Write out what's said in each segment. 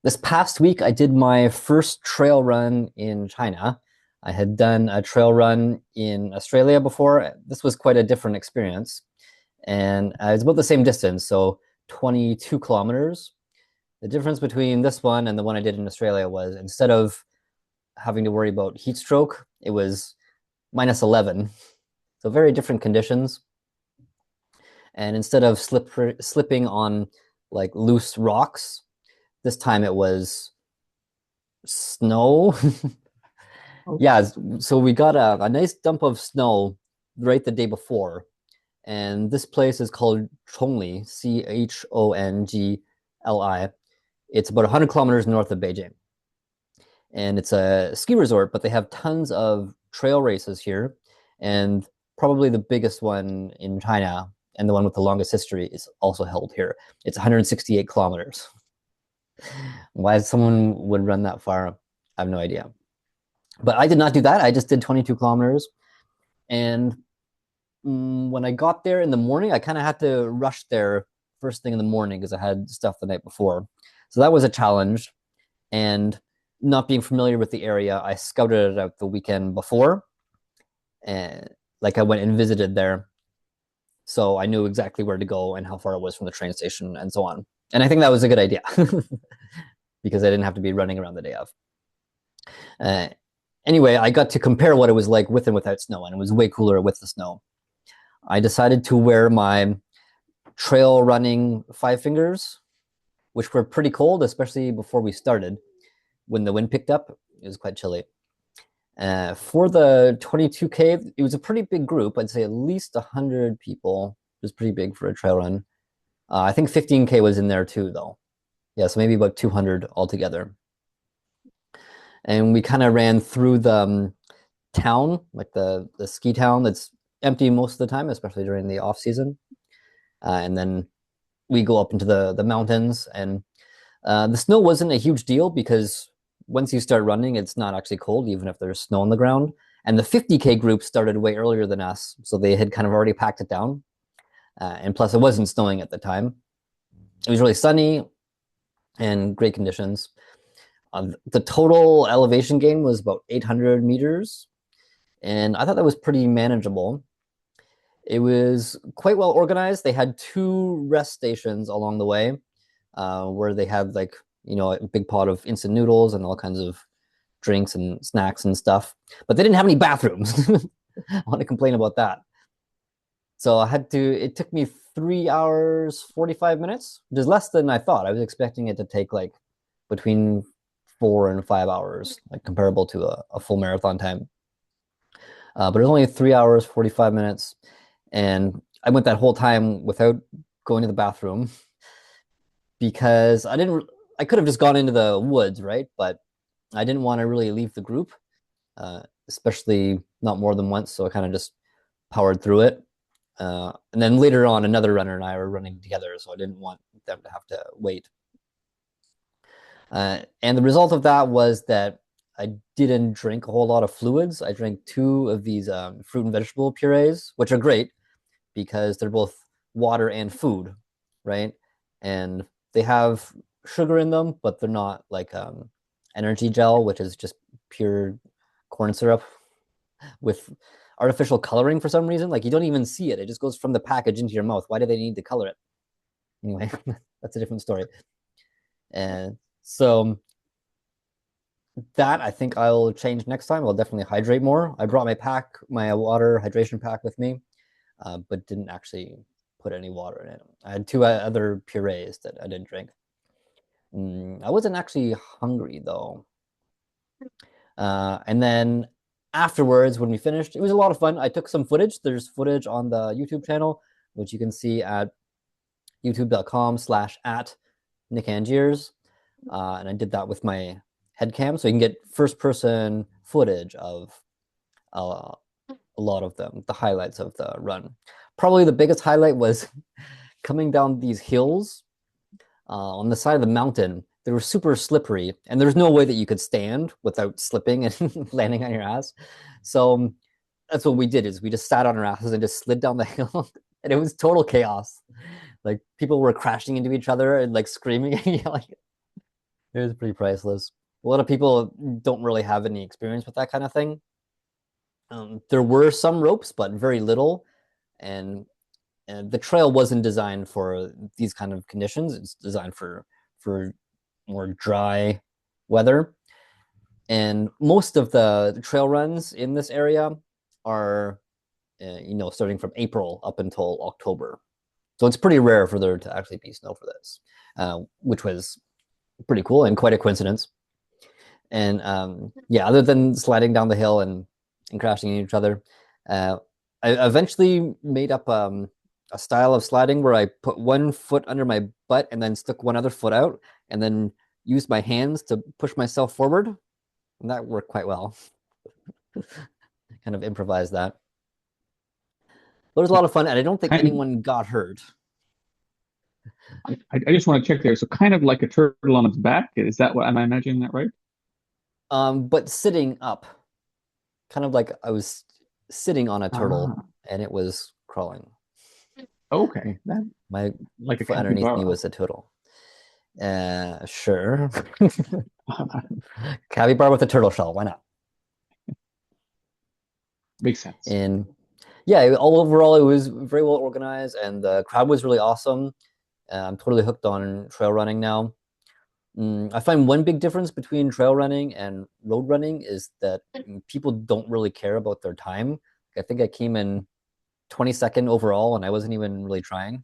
This past week, I did my first trail run in China. I had done a trail run in Australia before. This was quite a different experience. And it's about the same distance, so 22 kilometers. The difference between this one and the one I did in Australia was instead of having to worry about heat stroke, it was minus 11. So very different conditions. And instead of slipping on like loose rocks, this time it was snow. Oh, Yeah, so we got a nice dump of snow right the day before. And this place is called Chongli, Chongli. It's about 100 kilometers north of Beijing. And it's a ski resort, but they have tons of trail races here. And probably the biggest one in China and the one with the longest history is also held here. It's 168 kilometers. Why someone would run that far, I have no idea. But I did not do that. I just did 22 kilometers. And when I got there in the morning, I kind of had to rush there first thing in the morning because I had stuff the night before. So that was a challenge. And not being familiar with the area, I scouted it out the weekend before. And like I went and visited there. So I knew exactly where to go and how far it was from the train station and so on. And I think that was a good idea because I didn't have to be running around the day of. Uh, anyway, I got to compare what it was like with and without snow, and it was way cooler with the snow. I decided to wear my trail running 5 fingers, which were pretty cold, especially before we started. When the wind picked up, it was quite chilly. For the 22K, it was a pretty big group. I'd say at least 100 people. It was pretty big for a trail run. I think 15K was in there too, though. Yeah, so maybe about 200 altogether. And we kind of ran through the town, like the ski town that's empty most of the time, especially during the off season. And then we go up into the mountains, and the snow wasn't a huge deal because once you start running, it's not actually cold, even if there's snow on the ground. And the 50K group started way earlier than us, so they had kind of already packed it down. And plus, it wasn't snowing at the time. It was really sunny and great conditions. The total elevation gain was about 800 meters, and I thought that was pretty manageable. It was quite well organized. They had 2 rest stations along the way where they had like, a big pot of instant noodles and all kinds of drinks and snacks and stuff. But they didn't have any bathrooms. I want to complain about that. So it took me 3 hours, 45 minutes, which is less than I thought. I was expecting it to take like between 4 and 5 hours, like comparable to a full marathon time. But it was only 3 hours, 45 minutes. And I went that whole time without going to the bathroom because I could have just gone into the woods, right? But I didn't want to really leave the group, especially not more than once. So I kind of just powered through it. And then later on, another runner and I were running together. So I didn't want them to have to wait. And the result of that was that I didn't drink a whole lot of fluids. I drank 2 of these fruit and vegetable purees, which are great because they're both water and food, right? And they have sugar in them, but they're not like energy gel, which is just pure corn syrup with artificial coloring for some reason. Like you don't even see it; it just goes from the package into your mouth. Why do they need to color it? Anyway, that's a different story. And so that I think I'll change next time. I'll definitely hydrate more. I brought my water hydration pack with me, but didn't actually put any water in it. I had 2 other purees that I didn't drink. I wasn't actually hungry though. And then afterwards, when we finished, it was a lot of fun. I took some footage. There's footage on the YouTube channel, which you can see at youtube.com/at Nick Angiers. And I did that with my head cam. So you can get first person footage of a lot of them, the highlights of the run. Probably the biggest highlight was coming down these hills on the side of the mountain. They were super slippery, and there's no way that you could stand without slipping and landing on your ass. So that's what we did is we just sat on our asses and just slid down the hill, and it was total chaos. Like people were crashing into each other and like screaming and yelling. It was pretty priceless. A lot of people don't really have any experience with that kind of thing. There were some ropes, but very little, and and the trail wasn't designed for these kind of conditions. It's designed for more dry weather. And most of the trail runs in this area are, starting from April up until October. So it's pretty rare for there to actually be snow for this, which was pretty cool and quite a coincidence. And yeah, other than sliding down the hill and crashing into each other, I eventually made up a style of sliding where I put one foot under my butt and then stuck one other foot out, and then used my hands to push myself forward. And that worked quite well. Kind of improvised that. But it was a lot of fun, and I don't think Kind anyone got hurt. I just want to check there. So kind of like a turtle on its back. Is that what am I imagining that right? But sitting up, kind of like I was sitting on a turtle Ah, and it was crawling. okay. That My like a foot underneath me capybara. was a turtle. Sure. Capybara with a turtle shell. Why not? Makes sense. And yeah, all overall, it was very well organized, and the crowd was really awesome. I'm totally hooked on trail running now. I find one big difference between trail running and road running is that people don't really care about their time. I think I came in 22nd overall, and I wasn't even really trying.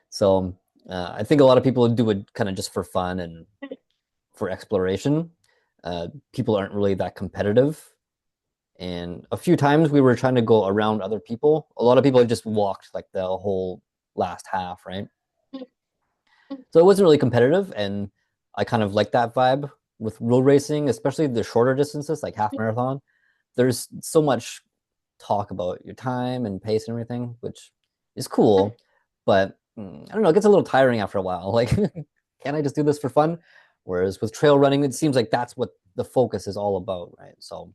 So I think a lot of people do it kind of just for fun and for exploration. People aren't really that competitive. And a few times we were trying to go around other people. A lot of people just walked like the whole last half, right? So it wasn't really competitive, and I kind of like that vibe with road racing, especially the shorter distances, like half marathon. There's so much talk about your time and pace and everything, which is cool, but I don't know, it gets a little tiring after a while. Like, can I just do this for fun? Whereas with trail running, it seems like that's what the focus is all about, right? So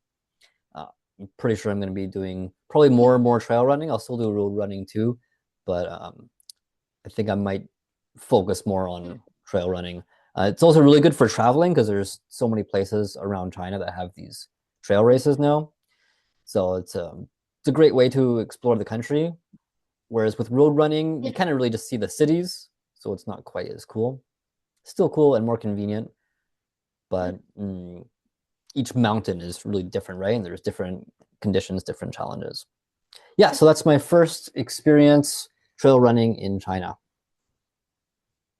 I'm pretty sure I'm going to be doing probably more and more trail running. I'll still do road running too, but I think I might focus more on trail running. It's also really good for traveling because there's so many places around China that have these trail races now. So it's a great way to explore the country. Whereas with road running, you kind of really just see the cities, so it's not quite as cool. Still cool and more convenient, but each mountain is really different, right? And there's different conditions, different challenges. Yeah, so that's my first experience trail running in China.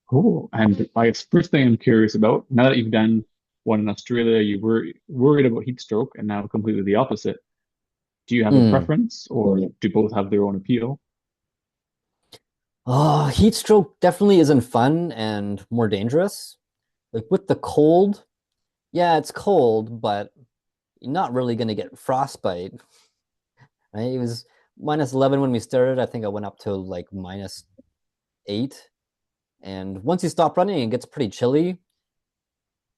Cool. And I guess first thing I'm curious about, now that you've done one in Australia, you were worried about heat stroke and now completely the opposite. Do you have a Mm. preference or do both have their own appeal? Oh, heat stroke definitely isn't fun and more dangerous. Like with the cold, yeah, it's cold, but you're not really going to get frostbite, right? It was -11 when we started. I think I went up to like -8. And once you stop running, it gets pretty chilly.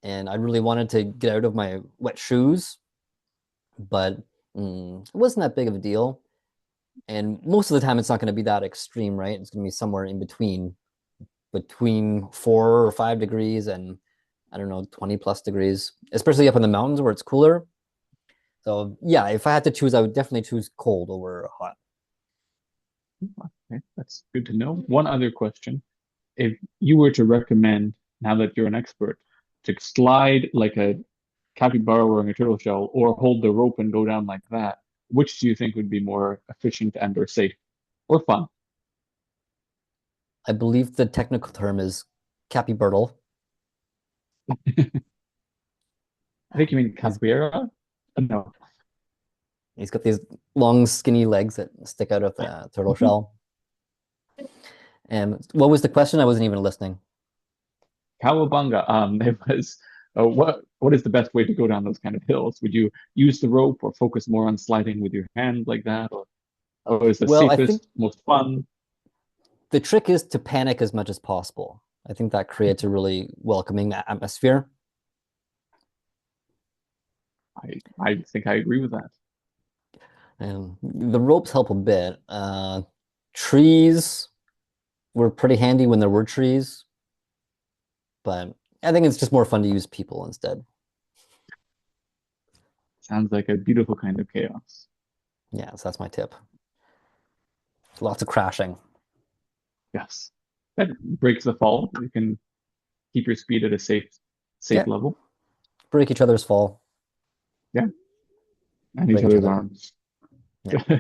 And I really wanted to get out of my wet shoes, but it wasn't that big of a deal. And most of the time, it's not going to be that extreme, right? It's going to be somewhere in between 4 or 5 degrees and I don't know, 20 plus degrees, especially up in the mountains where it's cooler. So yeah, if I had to choose, I would definitely choose cold over hot. Okay, that's good to know. One other question. If you were to recommend, now that you're an expert, to slide like a capybara wearing a turtle shell or hold the rope and go down like that, which do you think would be more efficient and or safe or fun? I believe the technical term is capybirtle. I think you mean He's capoeira? No. he's got these long, skinny legs that stick out of the turtle shell. And what was the question? I wasn't even listening. Cowabunga. It was what is the best way to go down those kind of hills? Would you use the rope or focus more on sliding with your hand like that? Or is the Well, I think safest, most fun? the trick is to panic as much as possible. I think that creates a really welcoming atmosphere. I think I agree with that. And the ropes help a bit. Trees were pretty handy when there were trees. But I think it's just more fun to use people instead. Sounds like a beautiful kind of chaos. Yeah, so that's my tip. Lots of crashing. Yes. That breaks the fall. You can keep your speed at a safe Yeah, level. break each other's fall, Yeah. And each break each other's other. arms. Yeah.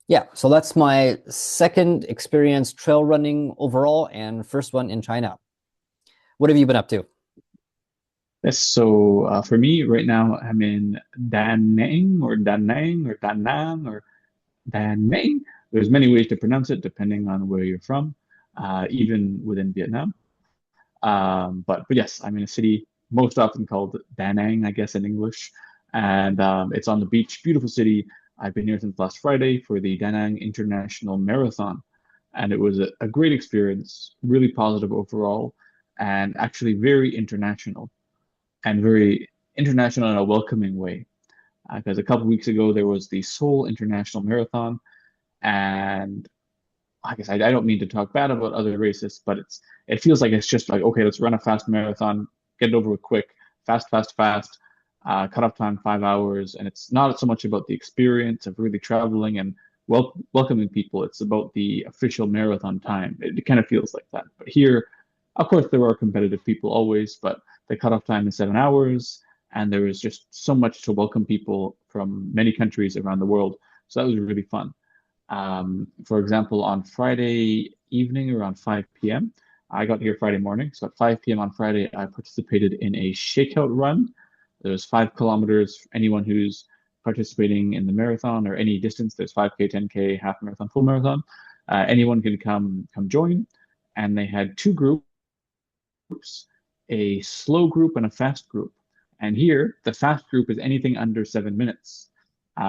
Yeah, so that's my second experience trail running overall and first one in China. What have you been up to? Yes, so for me right now, I'm in Da Nang or Da Nang or Da Nang or Da Nang. There's many ways to pronounce it depending on where you're from, even within Vietnam. But yes, I'm in a city most often called Da Nang, I guess in English, and it's on the beach. Beautiful city. I've been here since last Friday for the Da Nang International Marathon, and it was a great experience, really positive overall, and actually very international and very international in a welcoming way. Because a couple of weeks ago there was the Seoul International Marathon, and I guess I don't mean to talk bad about other races, but it feels like it's just like okay, let's run a fast marathon, get it over with quick, fast, fast, fast. Cut off time 5 hours, and it's not so much about the experience of really traveling and welcoming people. It's about the official marathon time. It kind of feels like that. But here, of course, there are competitive people always, but the cutoff time is 7 hours, and there is just so much to welcome people from many countries around the world. So that was really fun. For example, on Friday evening around 5 p.m., I got here Friday morning. So at 5 p.m. on Friday, I participated in a shakeout run. There's 5 kilometers. Anyone who's participating in the marathon or any distance, there's 5K, 10K, half marathon, full marathon. Anyone can come join. And they had two groups, a slow group and a fast group. And here, the fast group is anything under 7 minutes,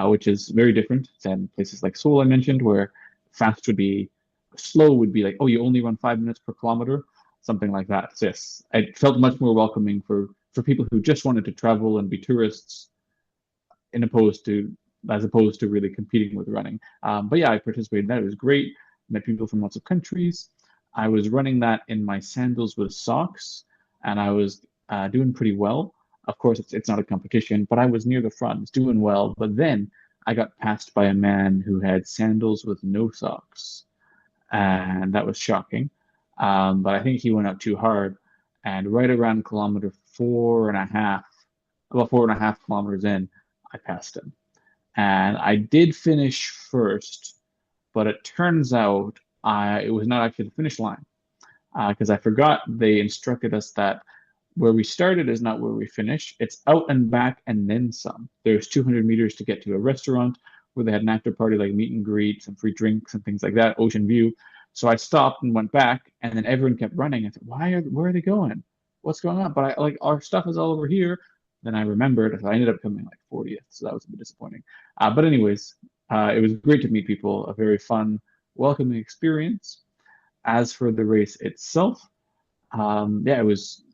which is very different than places like Seoul I mentioned, where fast would be slow would be like, oh, you only run 5 minutes per kilometer, something like that. So yes, it felt much more welcoming for people who just wanted to travel and be tourists, in opposed to as opposed to really competing with running. But yeah, I participated in that. It was great. Met people from lots of countries. I was running that in my sandals with socks, and I was doing pretty well. Of course, it's not a competition, but I was near the front, was doing well. But then I got passed by a man who had sandals with no socks, and that was shocking. But I think he went up too hard, and right around kilometer four and a half, about 4.5 kilometers in, I passed him. And I did finish first, but it turns out it was not actually the finish line because I forgot they instructed us that where we started is not where we finish. It's out and back and then some. There's 200 meters to get to a restaurant where they had an after party, like meet and greet, some free drinks and things like that, ocean view. So I stopped and went back, and then everyone kept running. I said, where are they going? What's going on? But I like our stuff is all over here. Then I remembered, so I ended up coming like 40th, so that was a bit disappointing. But anyways, it was great to meet people, a very fun, welcoming experience. As for the race itself, yeah, it was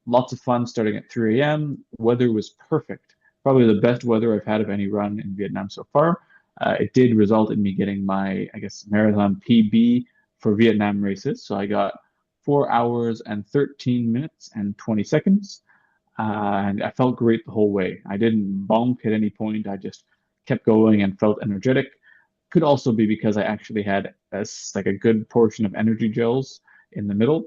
lots of fun starting at 3 a.m. Weather was perfect. Probably the best weather I've had of any run in Vietnam so far. It did result in me getting my, I guess, marathon PB for Vietnam races. So I got 4 hours and 13 minutes and 20 seconds. And I felt great the whole way. I didn't bonk at any point. I just kept going and felt energetic. Could also be because I actually had like a good portion of energy gels in the middle.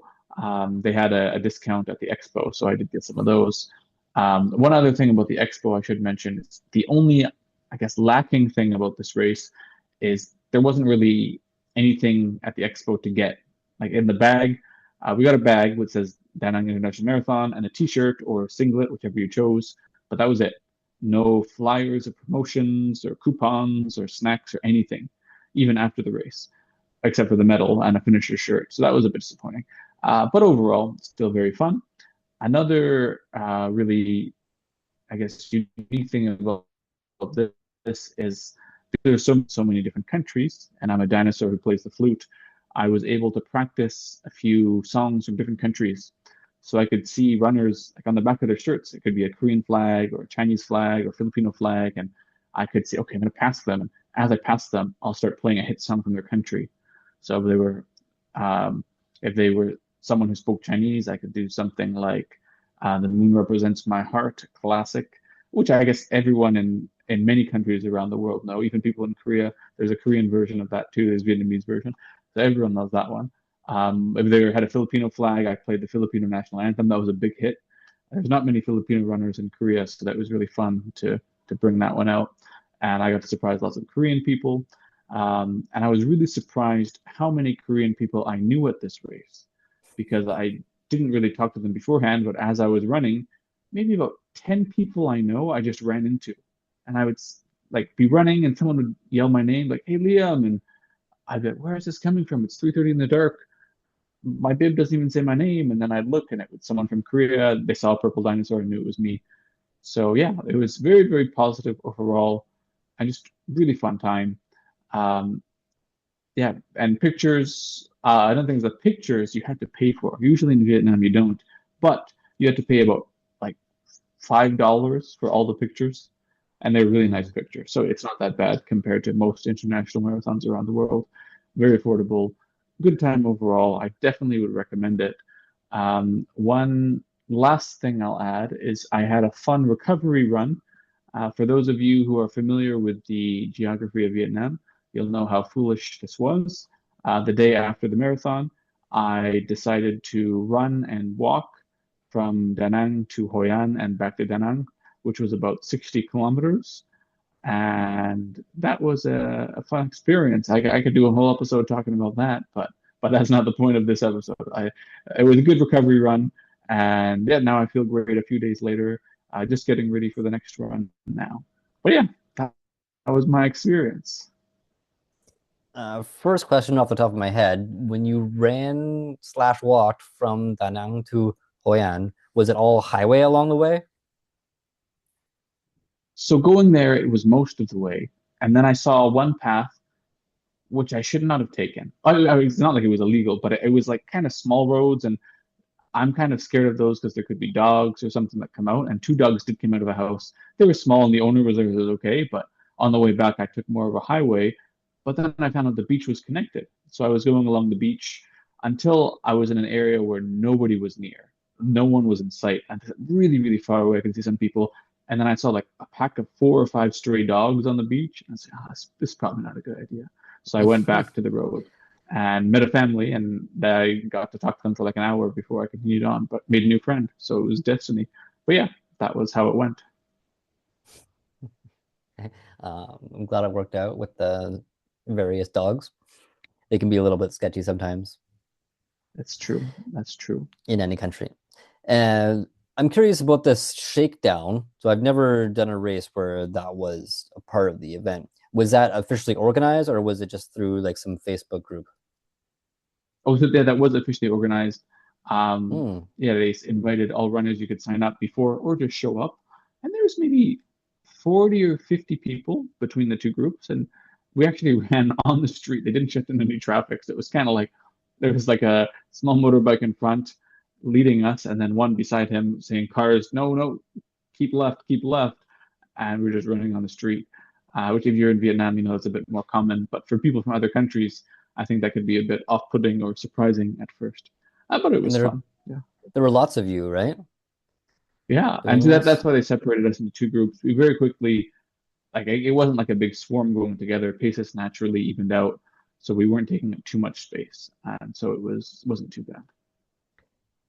They had a discount at the expo, so I did get some of those. One other thing about the expo I should mention is the only, I guess, lacking thing about this race is there wasn't really anything at the expo to get. Like in the bag, we got a bag which says Da Nang International Marathon and a t-shirt or singlet, whichever you chose, but that was it. No flyers or promotions or coupons or snacks or anything, even after the race, except for the medal and a finisher shirt. So that was a bit disappointing. But overall, still very fun. Another really, I guess, unique thing about this is there's so many different countries, and I'm a dinosaur who plays the flute. I was able to practice a few songs from different countries, so I could see runners like on the back of their shirts. It could be a Korean flag or a Chinese flag or Filipino flag, and I could say, okay, I'm going to pass them, and as I pass them, I'll start playing a hit song from their country. So if they were someone who spoke Chinese, I could do something like "The Moon Represents My Heart," classic, which I guess everyone in many countries around the world know. Even people in Korea, there's a Korean version of that too. There's a Vietnamese version, so everyone loves that one. If they had a Filipino flag, I played the Filipino national anthem. That was a big hit. There's not many Filipino runners in Korea, so that was really fun to bring that one out. And I got to surprise lots of Korean people. And I was really surprised how many Korean people I knew at this race because I didn't really talk to them beforehand, but as I was running, maybe about 10 people I know I just ran into. And I would like be running and someone would yell my name like, "Hey Liam," and I'd be like, "Where is this coming from? It's 3:30 in the dark. My bib doesn't even say my name." And then I'd look and it was someone from Korea. They saw a purple dinosaur and knew it was me. So yeah, it was very, very positive overall and just really fun time. Um, yeah, and pictures. Another thing is that pictures you have to pay for. Usually in Vietnam you don't, but you have to pay about like $5 for all the pictures, and they're really nice Mm. pictures. So it's not that bad compared to most international marathons around the world. Very affordable, good time overall. I definitely would recommend it. One last thing I'll add is I had a fun recovery run. For those of you who are familiar with the geography of Vietnam, you'll know how foolish this was. The day after the marathon, I decided to run and walk from Da Nang to Hoi An and back to Da Nang, which was about 60 kilometers. And that was a fun experience. I could do a whole episode talking about that, but that's not the point of this episode. It was a good recovery run, and yeah, now I feel great a few days later, just getting ready for the next run now. But yeah, that was my experience. First question off the top of my head, when you ran slash walked from Da Nang to Hoi An, was it all highway along the way? So going there, it was most of the way, and then I saw one path which I should not have taken. It's not like it was illegal, but it was like kind of small roads, and I'm kind of scared of those because there could be dogs or something that come out. And two dogs did come out of a house. They were small, and the owner was like, "It was okay." But on the way back, I took more of a highway. But then I found out the beach was connected, so I was going along the beach until I was in an area where nobody was near. No one was in sight, and really, really far away, I could see some people. And then I saw like a pack of 4 or 5 stray dogs on the beach, and I said, this is probably not a good idea." So I went back to the road and met a family, and I got to talk to them for like an hour before I continued on, but made a new friend. So it was destiny. But yeah, that was how it went. I'm glad it worked out with the various dogs. They can be a little bit sketchy sometimes That's true. That's true. in any country. And I'm curious about this shakedown. So I've never done a race where that was a part of the event. Was that officially organized or was it just through like some Facebook group? Oh, so yeah, that was officially organized. Hmm. Yeah, they invited all runners. You could sign up before or just show up. And there was maybe 40 or 50 people between the two groups. And we actually ran on the street. They didn't shut down any traffic. So it was kind of like there was like a small motorbike in front leading us, and then one beside him saying, "Cars, no, no, keep left, keep left." And we're just running on the street, which if you're in Vietnam, you know, it's a bit more common. But for people from other countries, I think that could be a bit off-putting or surprising at first. But it And was fun. Yeah. there were lots of you, right? Yeah. And Doing so that's this. why they separated us into two groups. We very quickly, like, it wasn't like a big swarm going together. Paces naturally evened out. So we weren't taking up too much space. And so wasn't too bad.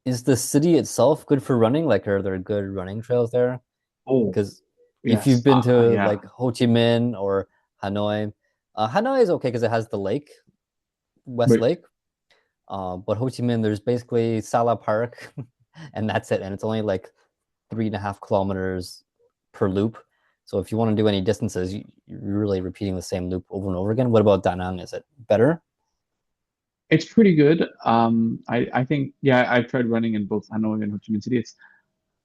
Is the city itself good for running? Like, are there good running trails there? Oh, Because if you've yes. been to Yeah. like Ho Chi Minh or Hanoi, Hanoi is okay because it has the lake, West But Lake. But Ho Chi Minh, there's basically Sala Park, and that's it. And it's only like 3.5 kilometers per loop. So if you want to do any distances, you're really repeating the same loop over and over again. What about Da Nang? Is it better? it's pretty good. I think, yeah, I've tried running in both Hanoi and Ho Chi Minh City.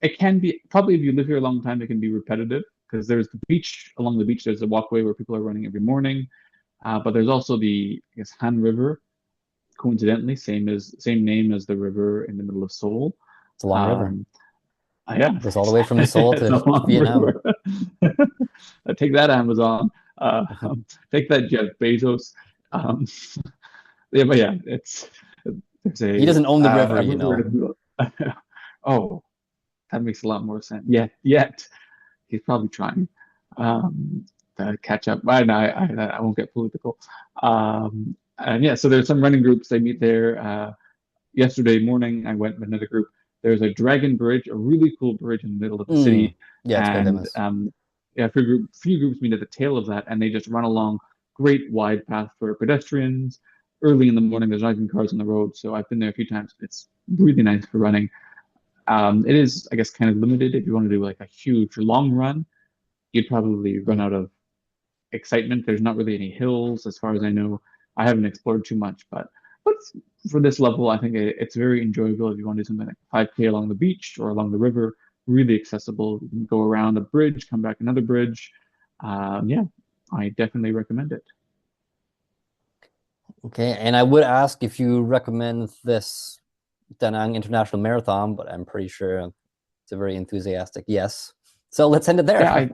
It can be probably if you live here a long time, it can be repetitive because there's the beach. Along the beach, there's a walkway where people are running every morning. But there's also the, I guess, Han River, coincidentally, same name as the river in the middle of Seoul. It's a long river. Um, yeah, It goes all the way from Seoul it's a to long Vietnam. river. Take that, Amazon. Take that, Jeff Bezos. Um, yeah, but yeah, There's He a doesn't own the river, I've you never know. heard of oh, that makes a lot more sense. Yet he's probably trying to catch up. I won't get political. And yeah, so there's some running groups. They meet there. Yesterday morning, I went with another group. There's a dragon bridge, a really cool bridge in the middle of the Mm. city, Yeah, it's quite and famous. yeah, few groups meet at the tail of that, and they just run along great wide path for pedestrians. Early in the morning, there's not even cars on the road, so I've been there a few times. It's really nice for running. It is, I guess, kind of limited. If you want to do like a huge long run, you'd probably run Mm. out of excitement. There's not really any hills, as far as I know. I haven't explored too much, but for this level, I think it's very enjoyable if you want to do something like 5K along the beach or along the river. Really accessible. You can go around a bridge, come back another bridge. Yeah, I definitely recommend it. Okay, and I would ask if you recommend this Da Nang International Marathon, but I'm pretty sure it's a very enthusiastic yes. So let's end it Yeah, there.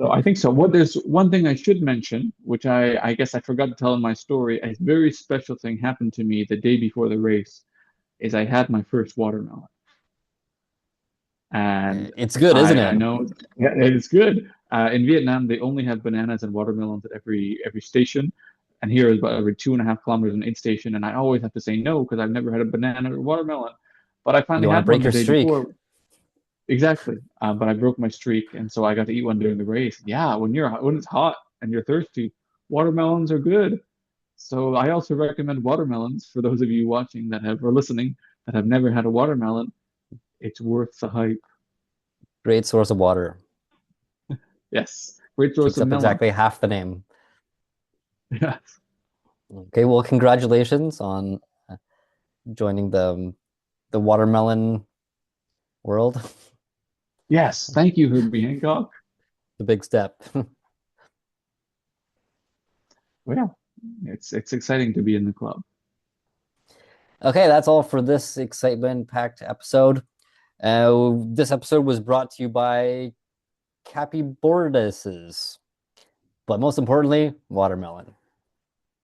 I think so. What there's one thing I should mention, which I guess I forgot to tell in my story. A very special thing happened to me the day before the race. Is I had my first watermelon. And It's good, isn't I it? know, yeah, it's good. In Vietnam, they only have bananas and watermelons at every station, and here is about every 2.5 kilometers an aid station. And I always have to say no because I've never had a banana or watermelon. But I You finally want to had one break the your day streak. before. Exactly. But I broke my streak, and so I got to eat one during the race. Yeah, when it's hot and you're thirsty, watermelons are good. So I also recommend watermelons for those of you watching that have or listening that have never had a watermelon. It's worth the hype. Great source of water. Yes, great source Takes of up melon. exactly half the name. Yes. Okay, well, congratulations on joining the watermelon world. Yes. Thank you, Herbie Hancock. The big step. Well, yeah, it's exciting to be in the club. Okay, that's all for this excitement-packed episode. This episode was brought to you by capybardases, but most importantly, watermelon.